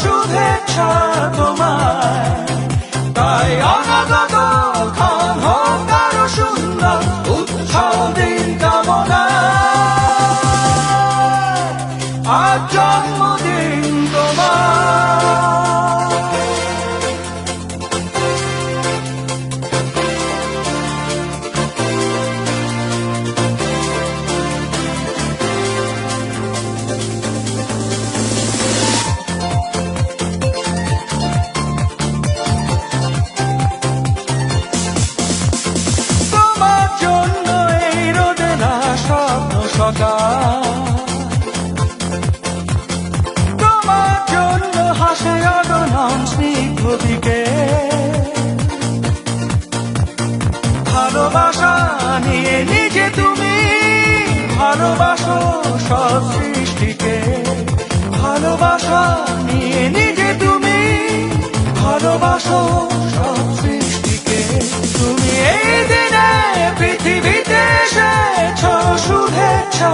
শুভেচ্ছা তোমায়, তাই অনাগত ক্ষণ হোক আরো সুন্দর উৎসব দিন কামনায়, আজ জন্মদিন তোমার। তোমার জন্য হাসে অগণন স্নিগ্ধ দিকে, ভালোবাসা নিয়ে নিজে তুমি ভালোবাসো সব সৃষ্টিকে, ভালোবাসা নিয়ে নিজে তুমি ভালোবাসো সব সৃষ্টিকে। তুমি এই দিনে পৃথিবীতে এসেছো শুভেচ্ছা